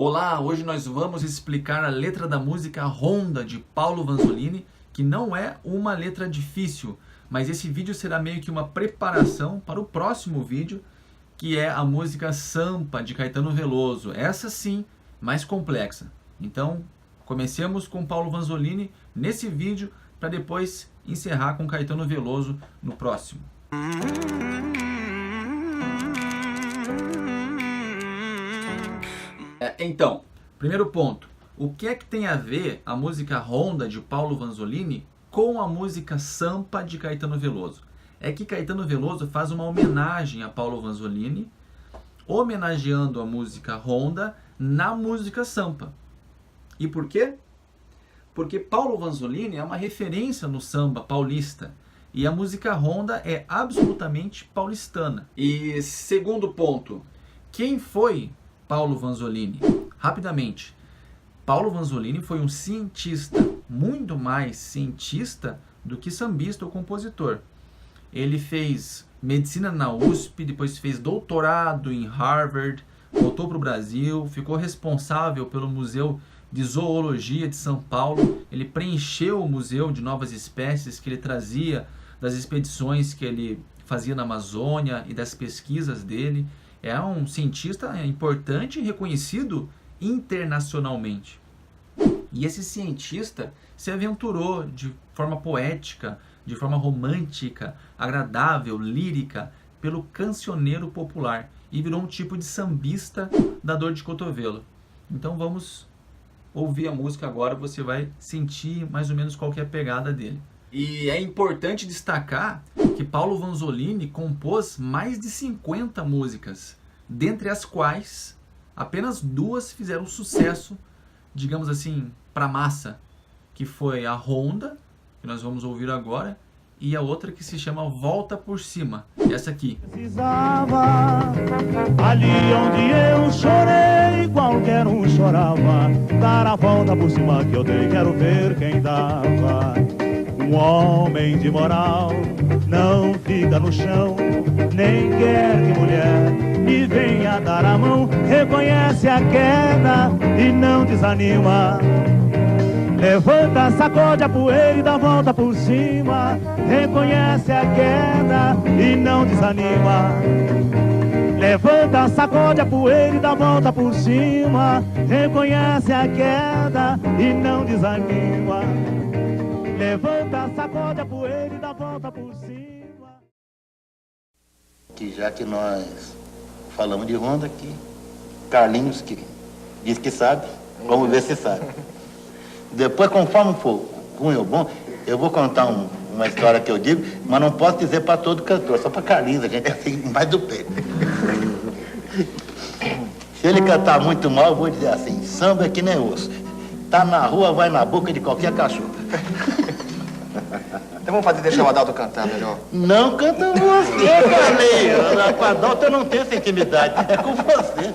Olá, hoje nós vamos explicar a letra da música Ronda de Paulo Vanzolini, que não é uma letra difícil, mas esse vídeo será meio que uma preparação para o próximo vídeo, que é a música Sampa de Caetano Veloso, essa sim, mais complexa. Então, comecemos com Paulo Vanzolini nesse vídeo, para depois encerrar com Caetano Veloso no próximo. Então, primeiro ponto, o que é que tem a ver a música Ronda de Paulo Vanzolini com a música Sampa de Caetano Veloso? É que Caetano Veloso faz uma homenagem a Paulo Vanzolini, homenageando a música Ronda na música Sampa. E por quê? Porque Paulo Vanzolini é uma referência no samba paulista e a música Ronda é absolutamente paulistana. E segundo ponto, quem foi Paulo Vanzolini? Rapidamente, Paulo Vanzolini foi um cientista, muito mais cientista do que sambista ou compositor. Ele fez medicina na USP, depois fez doutorado em Harvard, voltou para o Brasil, ficou responsável pelo Museu de Zoologia de São Paulo. Ele preencheu o Museu de Novas Espécies que ele trazia das expedições que ele fazia na Amazônia e das pesquisas dele. É um cientista importante e reconhecido internacionalmente. E esse cientista se aventurou de forma poética, de forma romântica, agradável, lírica, pelo cancioneiro popular e virou um tipo de sambista da dor de cotovelo. Então vamos ouvir a música agora, você vai sentir mais ou menos qual que é a pegada dele. E é importante destacar que Paulo Vanzolini compôs mais de 50 músicas, dentre as quais apenas 2 fizeram sucesso, digamos assim, para a massa, que foi a Ronda, que nós vamos ouvir agora, e a outra que se chama Volta por Cima, essa aqui. Precisava, ali onde eu chorei, qualquer um chorava, dar a volta por cima que eu dei, quero ver quem dava. Um homem de moral não fica no chão, nem quer que mulher lhe venha dar a mão. Reconhece a queda e não desanima. Levanta, sacode a poeira e dá a volta por cima. Reconhece a queda e não desanima. Levanta, sacode a poeira e dá a volta por cima. Reconhece a queda e não desanima. Levanta, sacode a poeira e dá a volta por cima. Que já que nós falamos de Ronda aqui, Carlinhos que diz que sabe, vamos ver se sabe. Depois, conforme for ruim ou bom, eu vou contar uma história que eu digo, mas não posso dizer para todo cantor, só para Carlinhos, a gente é assim, mais do peito. Se ele cantar muito mal, eu vou dizer assim, samba é que nem osso. Tá na rua, vai na boca de qualquer cachorro. Então vamos deixar o Adalto cantar melhor. Não canta você, Carlinhos. Com a Adalto eu não tenho essa intimidade, é com você.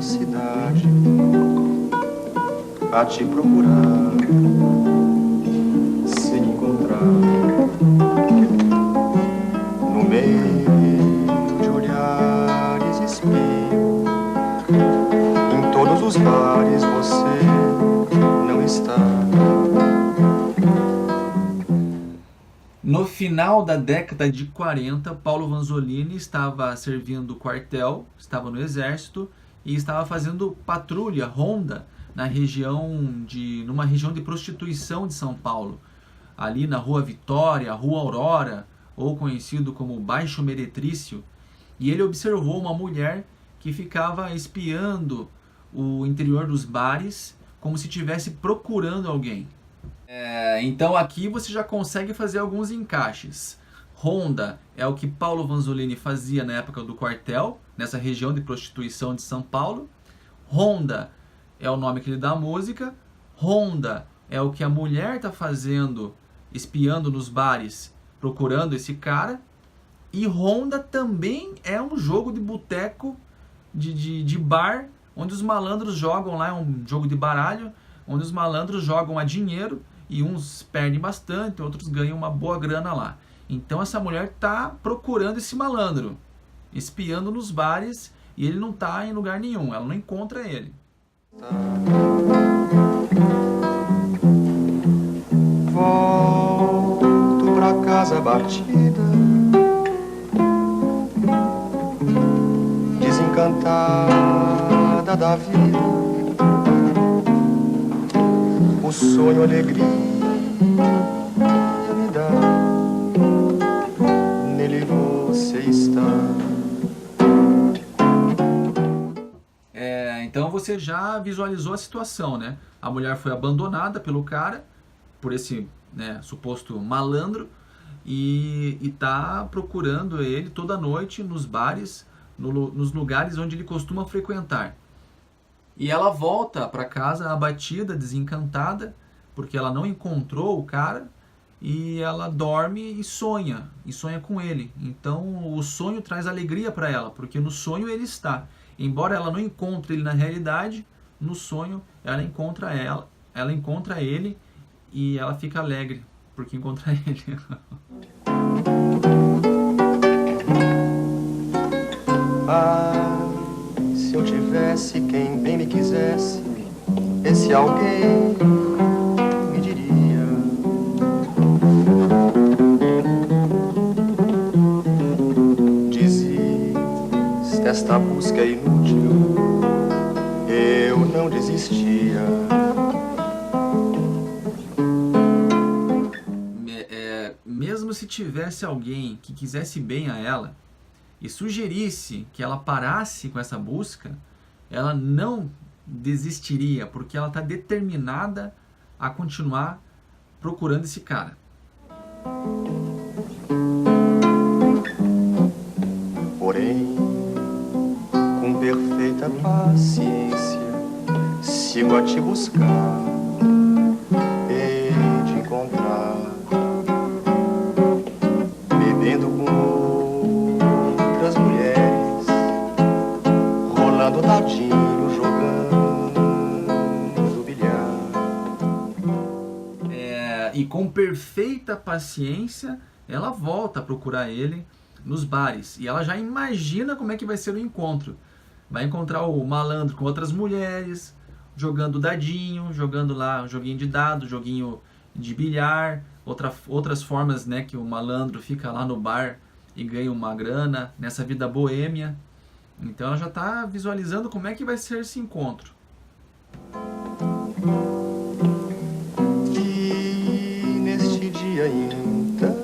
Cidade a te procurar, sem encontrar, no meio de olhares espio, em todos os bares você não está. No final da década de 40, Paulo Vanzolini estava servindo quartel, estava no exército, e estava fazendo patrulha, ronda, numa região de prostituição de São Paulo, ali na Rua Vitória, Rua Aurora, ou conhecido como Baixo Meretrício, e ele observou uma mulher que ficava espiando o interior dos bares, como se estivesse procurando alguém. Então aqui você já consegue fazer alguns encaixes. Ronda é o que Paulo Vanzolini fazia na época do quartel, nessa região de prostituição de São Paulo. Ronda é o nome que ele dá à música. Ronda é o que a mulher está fazendo espiando nos bares, procurando esse cara. E ronda também é um jogo de boteco, de bar, onde os malandros jogam lá, é um jogo de baralho, onde os malandros jogam a dinheiro e uns perdem bastante, outros ganham uma boa grana lá. Então essa mulher está procurando esse malandro, espiando nos bares, e ele não está em lugar nenhum, ela não encontra ele. Volto pra casa batida, desencantada da vida, o sonho, alegria me dá, nele você está. Então você já visualizou a situação, né? A mulher foi abandonada pelo cara, por esse, né, suposto malandro, e tá procurando ele toda noite nos bares, nos lugares onde ele costuma frequentar. E ela volta para casa abatida, desencantada, porque ela não encontrou o cara, e ela dorme e sonha com ele. Então o sonho traz alegria para ela, porque no sonho ele está. Embora ela não encontre ele na realidade, no sonho ela encontra ele e ela fica alegre porque encontra ele. Ah, se eu tivesse quem bem me quisesse, esse alguém me diria: desiste, esta busca é inútil, eu não desistia. Mesmo se tivesse alguém que quisesse bem a ela e sugerisse que ela parasse com essa busca, ela não desistiria, porque ela está determinada a continuar procurando esse cara. Porém, com perfeita paciência, sigo a te buscar, hei de encontrar, bebendo com outras mulheres, rolando dadinho, jogando bilhar. E com perfeita paciência, ela volta a procurar ele nos bares. E ela já imagina como é que vai ser o encontro. Vai encontrar o malandro com outras mulheres, jogando dadinho, jogando lá um joguinho de dado, joguinho de bilhar, outras formas, né, que o malandro fica lá no bar e ganha uma grana, nessa vida boêmia. Então ela já está visualizando como é que vai ser esse encontro. E neste dia então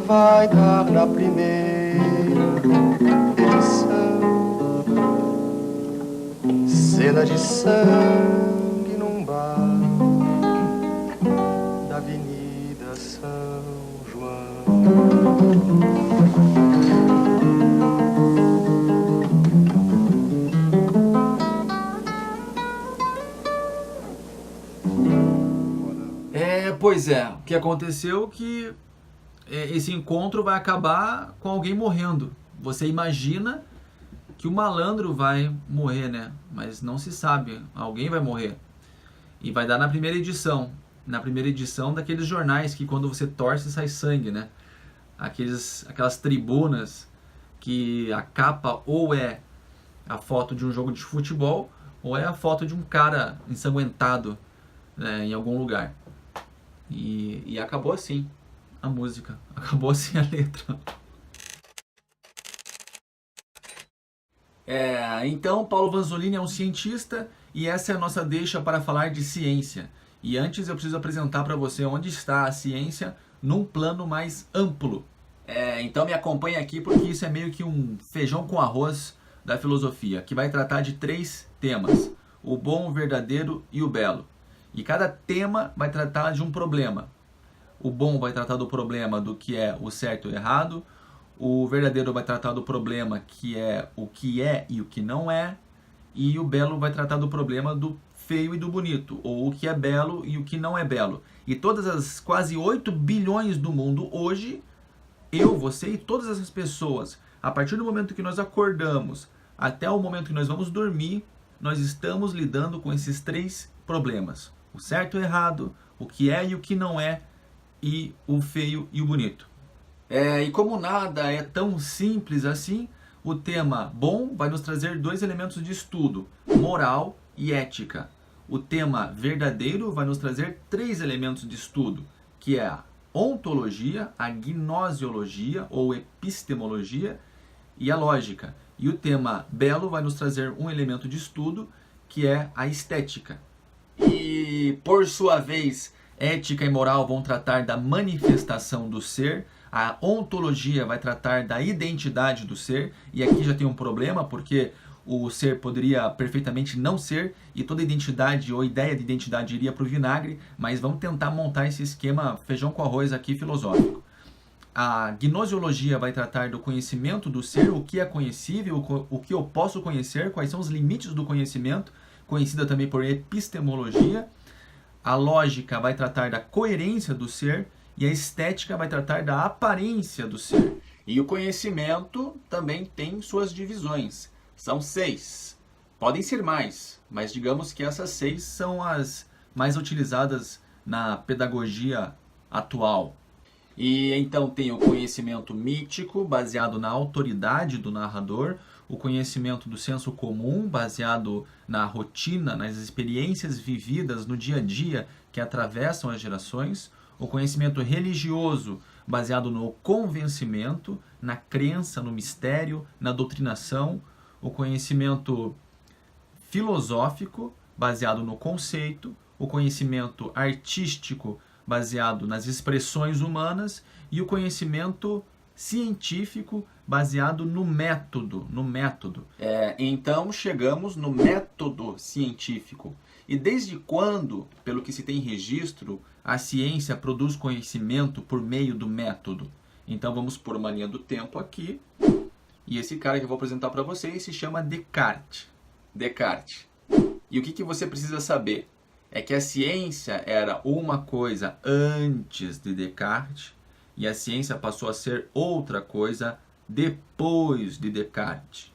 vai dar na primeira edição, cena de sangue num bar da Avenida São João. Pois é, o que aconteceu é que esse encontro vai acabar com alguém morrendo. Você imagina que o malandro vai morrer, né? Mas não se sabe, alguém vai morrer. E vai dar na primeira edição daqueles jornais que quando você torce sai sangue, né? Aquelas tribunas que a capa ou é a foto de um jogo de futebol ou é a foto de um cara ensanguentado, né, em algum lugar. E acabou assim a música, acabou assim a letra. Então, Paulo Vanzolini é um cientista e essa é a nossa deixa para falar de ciência. E antes eu preciso apresentar para você onde está a ciência num plano mais amplo. Então me acompanha aqui porque isso é meio que um feijão com arroz da filosofia, que vai tratar de 3 temas: o bom, o verdadeiro e o belo. E cada tema vai tratar de um problema. O bom vai tratar do problema do que é o certo e o errado. O verdadeiro vai tratar do problema que é o que é e o que não é. E o belo vai tratar do problema do feio e do bonito, ou o que é belo e o que não é belo. E todas as quase 8 bilhões do mundo hoje, eu, você e todas essas pessoas, a partir do momento que nós acordamos até o momento que nós vamos dormir, nós estamos lidando com esses 3 problemas. O certo e o errado, o que é e o que não é, e o feio e o bonito. E como nada é tão simples assim, o tema bom vai nos trazer 2 elementos de estudo, moral e ética. O tema verdadeiro vai nos trazer 3 elementos de estudo, que é a ontologia, a gnosiologia ou epistemologia e a lógica. E o tema belo vai nos trazer um elemento de estudo, que é a estética. E, por sua vez, ética e moral vão tratar da manifestação do ser, a ontologia vai tratar da identidade do ser, e aqui já tem um problema, porque o ser poderia perfeitamente não ser, e toda identidade ou ideia de identidade iria para o vinagre, mas vamos tentar montar esse esquema feijão com arroz aqui filosófico. A gnosiologia vai tratar do conhecimento do ser, o que é conhecível, o que eu posso conhecer, quais são os limites do conhecimento, conhecida também por epistemologia. A lógica vai tratar da coerência do ser e a estética vai tratar da aparência do ser. E o conhecimento também tem suas divisões. São 6. Podem ser mais, mas digamos que essas 6 são as mais utilizadas na pedagogia atual. E então tem o conhecimento mítico, baseado na autoridade do narrador, o conhecimento do senso comum, baseado na rotina, nas experiências vividas no dia a dia que atravessam as gerações, o conhecimento religioso, baseado no convencimento, na crença, no mistério, na doutrinação, o conhecimento filosófico, baseado no conceito, o conhecimento artístico, baseado nas expressões humanas, e o conhecimento científico, baseado no método. Então chegamos no método científico. E desde quando, pelo que se tem registro, a ciência produz conhecimento por meio do método? Então vamos pôr uma linha do tempo aqui. E esse cara que eu vou apresentar para vocês se chama Descartes. E o que você precisa saber? É que a ciência era uma coisa antes de Descartes e a ciência passou a ser outra coisa depois de Descartes.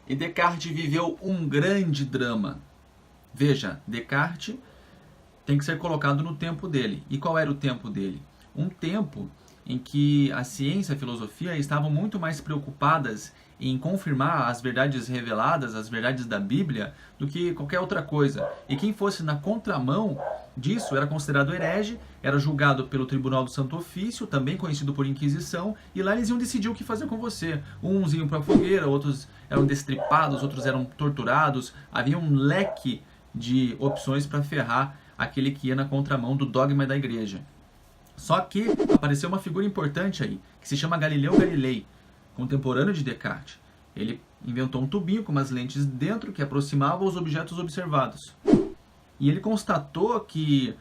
E Descartes viveu um grande drama. Veja, Descartes tem que ser colocado no tempo dele. E qual era o tempo dele? Um tempo em que a ciência e a filosofia estavam muito mais preocupadas em confirmar as verdades reveladas, as verdades da Bíblia, do que qualquer outra coisa. E quem fosse na contramão disso era considerado herege, era julgado pelo Tribunal do Santo Ofício, também conhecido por Inquisição, e lá eles iam decidir o que fazer com você. Uns iam para a fogueira, outros eram destripados, outros eram torturados. Havia um leque de opções para ferrar aquele que ia na contramão do dogma da igreja. Só que apareceu uma figura importante aí, que se chama Galileu Galilei, contemporâneo de Descartes. Ele inventou um tubinho com umas lentes dentro que aproximava os objetos observados. E ele constatou que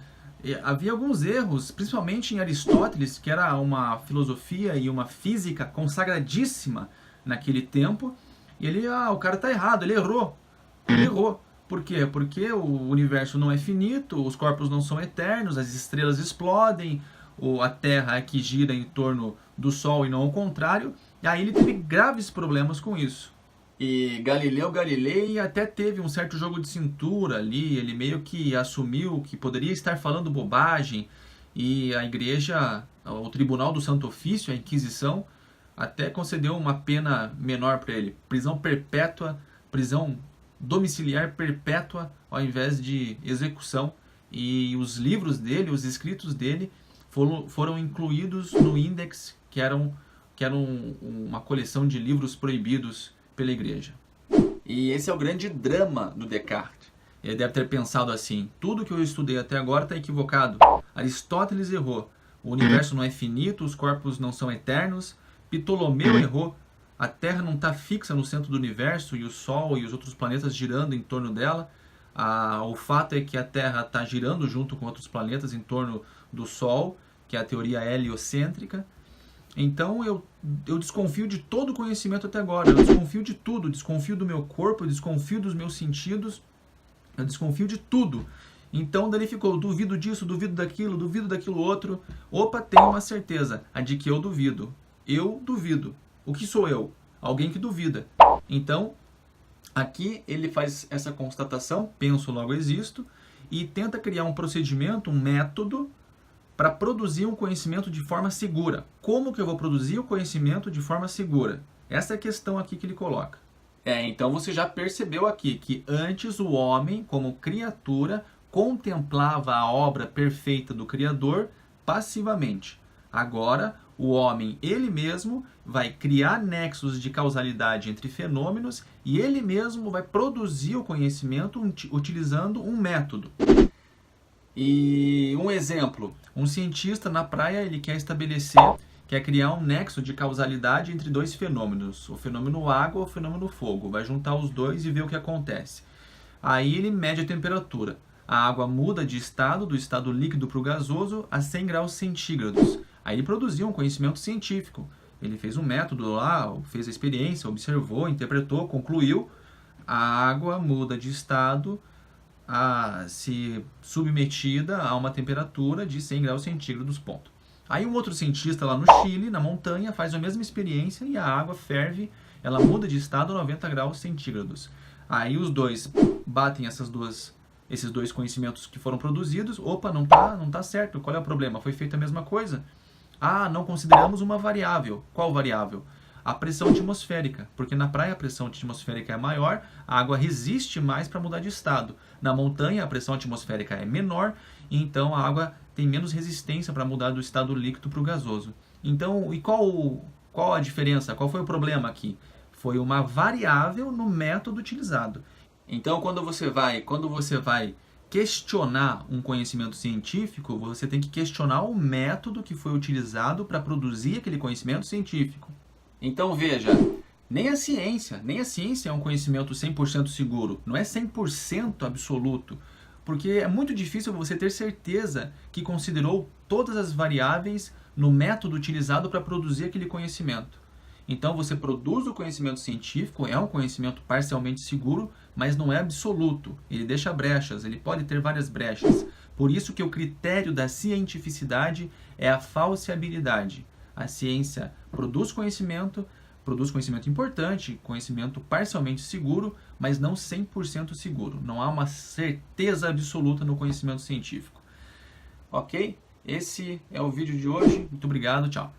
havia alguns erros, principalmente em Aristóteles, que era uma filosofia e uma física consagradíssima naquele tempo. E ele, o cara está errado, ele errou. Ele errou. Por quê? Porque o universo não é finito, os corpos não são eternos, as estrelas explodem, a Terra é que gira em torno do Sol e não ao contrário. E aí ele teve graves problemas com isso. E Galileu Galilei até teve um certo jogo de cintura ali, ele meio que assumiu que poderia estar falando bobagem, e a igreja, o Tribunal do Santo Ofício, a Inquisição, até concedeu uma pena menor para ele, prisão perpétua, prisão domiciliar perpétua ao invés de execução. E os livros dele, os escritos dele, foram incluídos no Index, que era uma coleção de livros proibidos pela igreja. E esse é o grande drama do Descartes. Ele deve ter pensado assim: tudo que eu estudei até agora está equivocado. Aristóteles errou. O universo não é finito, os corpos não são eternos. Ptolomeu errou. A Terra não está fixa no centro do universo e o Sol e os outros planetas girando em torno dela. O fato é que a Terra está girando junto com outros planetas em torno do Sol, que é a teoria heliocêntrica. Então eu desconfio de todo o conhecimento até agora, eu desconfio de tudo, desconfio do meu corpo, eu desconfio dos meus sentidos, Eu desconfio de tudo. Então, daí ficou, duvido disso, duvido daquilo outro. Opa, tenho uma certeza, a de que eu duvido. Eu duvido. O que sou eu? Alguém que duvida. Então, aqui ele faz essa constatação, penso, logo existo, e tenta criar um procedimento, um método, para produzir um conhecimento de forma segura. Como que eu vou produzir o conhecimento de forma segura? Essa é a questão aqui que ele coloca. Então você já percebeu aqui que antes o homem, como criatura, contemplava a obra perfeita do Criador passivamente. Agora, o homem, ele mesmo, vai criar nexos de causalidade entre fenômenos e ele mesmo vai produzir o conhecimento utilizando um método. E um exemplo, um cientista na praia, ele quer criar um nexo de causalidade entre dois fenômenos, o fenômeno água e o fenômeno fogo. Vai juntar os dois e ver o que acontece. Aí ele mede a temperatura. A água muda de estado, do estado líquido para o gasoso, a 100 graus centígrados. Aí ele produziu um conhecimento científico. Ele fez um método lá, fez a experiência, observou, interpretou, concluiu. A água muda de estado, se submetida a uma temperatura de 100 graus centígrados, ponto. Aí um outro cientista lá no Chile, na montanha, faz a mesma experiência e a água ferve, ela muda de estado a 90 graus centígrados. Aí os dois batem esses dois conhecimentos que foram produzidos. Opa, não tá certo. Qual é o problema? Foi feita a mesma coisa? Não consideramos uma variável. Qual variável? A pressão atmosférica. Porque na praia a pressão atmosférica é maior, a água resiste mais para mudar de estado. Na montanha a pressão atmosférica é menor, e então a água tem menos resistência para mudar do estado líquido para o gasoso. Então, e qual a diferença? Qual foi o problema aqui? Foi uma variável no método utilizado. Então, quando você vai questionar um conhecimento científico, você tem que questionar o método que foi utilizado para produzir aquele conhecimento científico. Então, veja, nem a ciência é um conhecimento 100% seguro, não é 100% absoluto, porque é muito difícil você ter certeza que considerou todas as variáveis no método utilizado para produzir aquele conhecimento. Então, você produz o conhecimento científico, é um conhecimento parcialmente seguro, mas não é absoluto. Ele deixa brechas, ele pode ter várias brechas. Por isso que o critério da cientificidade é a falseabilidade. A ciência produz conhecimento importante, conhecimento parcialmente seguro, mas não 100% seguro. Não há uma certeza absoluta no conhecimento científico. Ok? Esse é o vídeo de hoje. Muito obrigado, tchau.